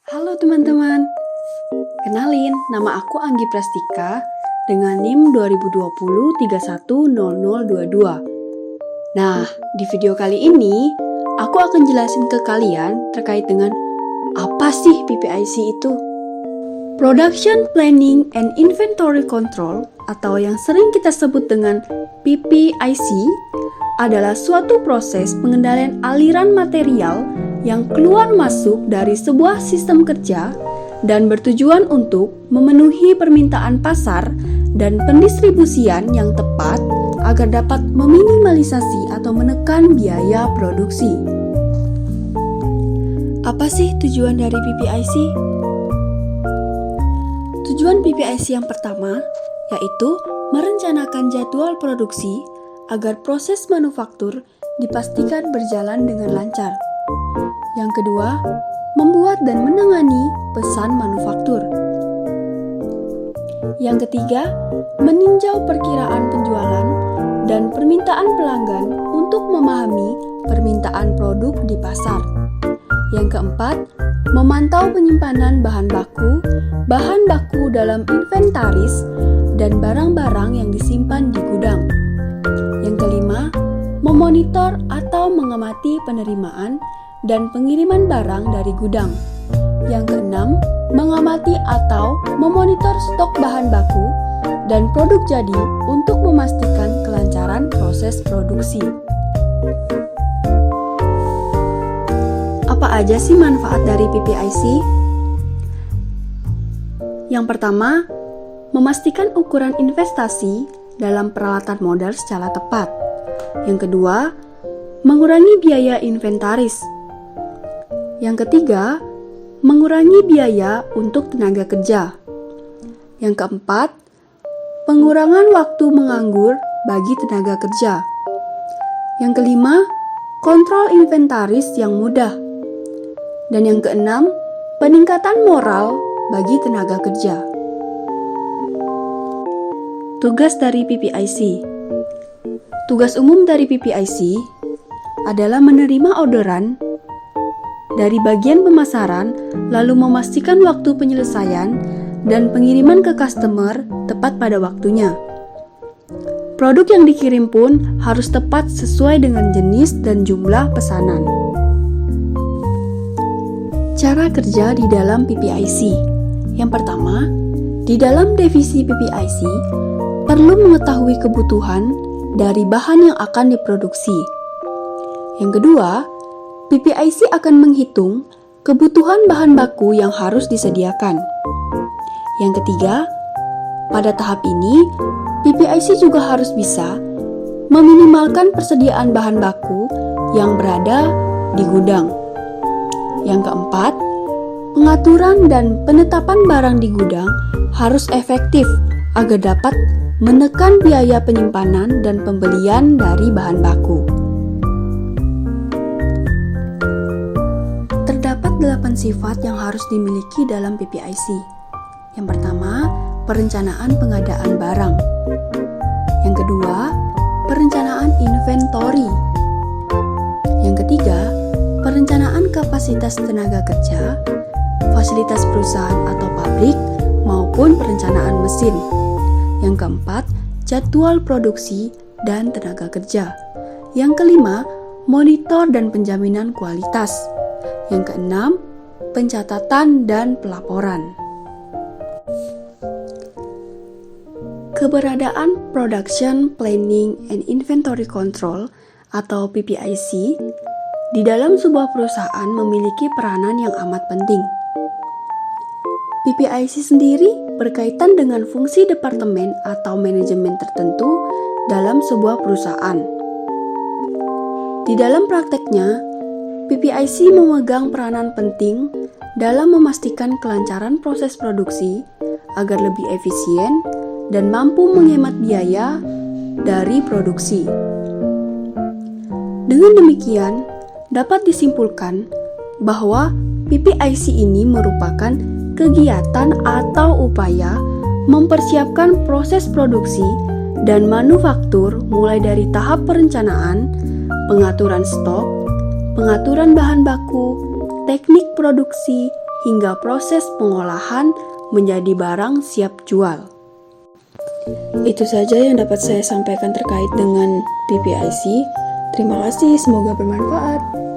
Halo teman-teman, kenalin nama aku Anggi Prastika dengan NIM 2020 310022. Nah, di video kali ini aku akan jelasin ke kalian terkait dengan apa sih PPIC itu. Production Planning and Inventory Control atau yang sering kita sebut dengan PPIC adalah suatu proses pengendalian aliran material yang keluar masuk dari sebuah sistem kerja dan bertujuan untuk memenuhi permintaan pasar dan pendistribusian yang tepat agar dapat meminimalisasi atau menekan biaya produksi. Apa sih tujuan dari PPIC? Tujuan PPIC yang pertama yaitu merencanakan jadwal produksi agar proses manufaktur dipastikan berjalan dengan lancar. Yang kedua, membuat dan menangani pesan manufaktur. Yang ketiga, meninjau perkiraan penjualan dan permintaan pelanggan untuk memahami permintaan produk di pasar. Yang keempat, memantau penyimpanan bahan baku dalam inventaris dan barang-barang yang disimpan di gudang. Yang kelima, memonitor atau mengamati penerimaan dan pengiriman barang dari gudang. Yang keenam, mengamati atau memonitor stok bahan baku dan produk jadi untuk memastikan kelancaran proses produksi. Apa aja sih manfaat dari PPIC? Yang pertama, memastikan ukuran investasi dalam peralatan modal secara tepat. Yang kedua, mengurangi biaya inventaris. Yang ketiga, mengurangi biaya untuk tenaga kerja. Yang keempat, pengurangan waktu menganggur bagi tenaga kerja. Yang kelima, kontrol inventaris yang mudah. Dan yang keenam, peningkatan moral bagi tenaga kerja. Tugas dari PPIC. Tugas umum dari PPIC adalah menerima orderan dari bagian pemasaran, lalu memastikan waktu penyelesaian dan pengiriman ke customer tepat pada waktunya. Produk yang dikirim pun harus tepat sesuai dengan jenis dan jumlah pesanan. Cara kerja di dalam PPIC. Yang pertama, di dalam divisi PPIC perlu mengetahui kebutuhan dari bahan yang akan diproduksi. Yang kedua, PPIC akan menghitung kebutuhan bahan baku yang harus disediakan. Yang ketiga, pada tahap ini, PPIC juga harus bisa meminimalkan persediaan bahan baku yang berada di gudang. Yang keempat, pengaturan dan penetapan barang di gudang harus efektif agar dapat menekan biaya penyimpanan dan pembelian dari bahan baku. Terdapat 8 sifat yang harus dimiliki dalam PPIC. Yang pertama, perencanaan pengadaan barang. Yang kedua, perencanaan inventory. Yang ketiga, perencanaan kapasitas tenaga kerja, fasilitas perusahaan atau pabrik, maupun perencanaan mesin. Yang keempat, jadwal produksi dan tenaga kerja. Yang kelima, monitor dan penjaminan kualitas. Yang keenam, pencatatan dan pelaporan. Keberadaan Production Planning and Inventory Control atau PPIC di dalam sebuah perusahaan memiliki peranan yang amat penting. PPIC sendiri berkaitan dengan fungsi departemen atau manajemen tertentu dalam sebuah perusahaan. Di dalam prakteknya, PPIC memegang peranan penting dalam memastikan kelancaran proses produksi agar lebih efisien dan mampu menghemat biaya dari produksi. Dengan demikian, dapat disimpulkan bahwa PPIC ini merupakan kegiatan atau upaya mempersiapkan proses produksi dan manufaktur mulai dari tahap perencanaan, pengaturan stok, pengaturan bahan baku, teknik produksi, hingga proses pengolahan menjadi barang siap jual. Itu saja yang dapat saya sampaikan terkait dengan PPIC. Terima kasih, semoga bermanfaat.